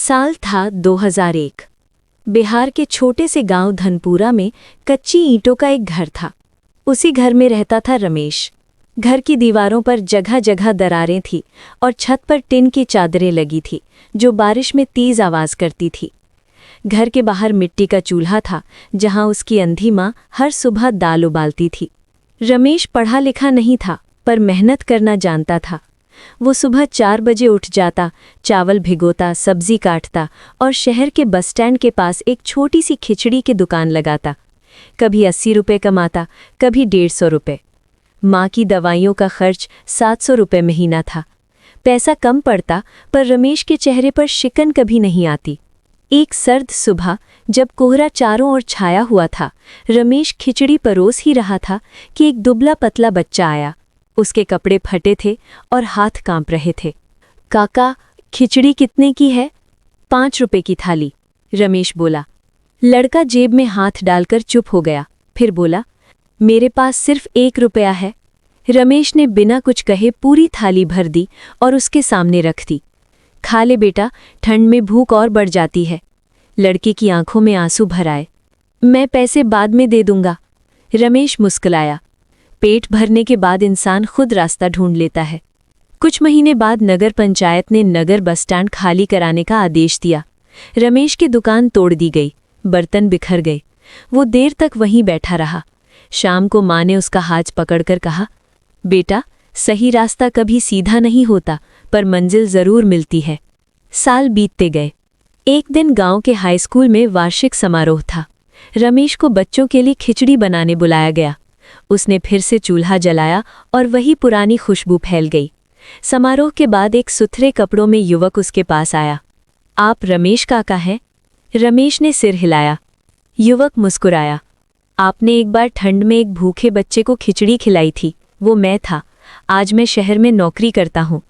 साल था 2001। बिहार के छोटे से गांव धनपुरा में कच्ची ईंटों का एक घर था। उसी घर में रहता था रमेश। घर की दीवारों पर जगह जगह दरारें थीं और छत पर टिन की चादरें लगी थी जो बारिश में तेज आवाज करती थी। घर के बाहर मिट्टी का चूल्हा था जहां उसकी अंधी माँ हर सुबह दाल उबालती थी। रमेश पढ़ा लिखा नहीं था पर मेहनत करना जानता था। वो सुबह 4 बजे उठ जाता, चावल भिगोता, सब्जी काटता और शहर के बस स्टैंड के पास एक छोटी सी खिचड़ी की दुकान लगाता। कभी 80 रुपये कमाता, कभी 150 रुपये। माँ की दवाइयों का खर्च 700 रुपये महीना था। पैसा कम पड़ता पर रमेश के चेहरे पर शिकन कभी नहीं आती। एक सर्द सुबह जब कोहरा चारों ओर छाया हुआ था, रमेश खिचड़ी परोस ही रहा था कि एक दुबला पतला बच्चा आया। उसके कपड़े फटे थे और हाथ कांप रहे थे। काका, खिचड़ी कितने की है? 5 रुपये की थाली, रमेश बोला। लड़का जेब में हाथ डालकर चुप हो गया, फिर बोला, मेरे पास सिर्फ 1 रुपया है। रमेश ने बिना कुछ कहे पूरी थाली भर दी और उसके सामने रख दी। खा ले बेटा, ठंड में भूख और बढ़ जाती है। लड़के की आंखों में आंसू भर आए। मैं पैसे बाद में दे दूंगा, रमेश मुस्कुराया। पेट भरने के बाद इंसान खुद रास्ता ढूंढ लेता है। कुछ महीने बाद नगर पंचायत ने नगर बस स्टैंड खाली कराने का आदेश दिया। रमेश की दुकान तोड़ दी गई, बर्तन बिखर गए। वो देर तक वहीं बैठा रहा। शाम को माँ ने उसका हाथ पकड़कर कहा, बेटा, सही रास्ता कभी सीधा नहीं होता पर मंजिल जरूर मिलती है। साल बीतते गए। एक दिन गांव के हाई स्कूल में वार्षिक समारोह था। रमेश को बच्चों के लिए खिचड़ी बनाने बुलाया गया। उसने फिर से चूल्हा जलाया और वही पुरानी खुशबू फैल गई। समारोह के बाद एक सुथरे कपड़ों में युवक उसके पास आया। आप रमेश काका हैं? रमेश ने सिर हिलाया। युवक मुस्कुराया। आपने एक बार ठंड में एक भूखे बच्चे को खिचड़ी खिलाई थी, वो मैं था। आज मैं शहर में नौकरी करता हूँ।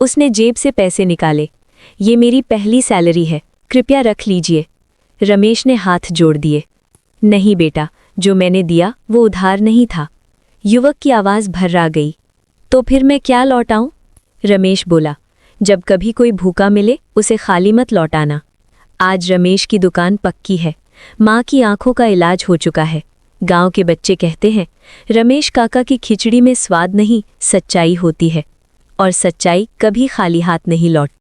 उसने जेब से पैसे निकाले। ये मेरी पहली सैलरी है, कृपया रख लीजिए। रमेश ने हाथ जोड़ दिए। नहीं बेटा, जो मैंने दिया वो उधार नहीं था। युवक की आवाज़ भर्रा गई। तो फिर मैं क्या लौटाऊं? रमेश बोला, जब कभी कोई भूखा मिले उसे खाली मत लौटाना। आज रमेश की दुकान पक्की है। माँ की आंखों का इलाज हो चुका है। गांव के बच्चे कहते हैं, रमेश काका की खिचड़ी में स्वाद नहीं, सच्चाई होती है। और सच्चाई कभी खाली हाथ नहीं लौटती।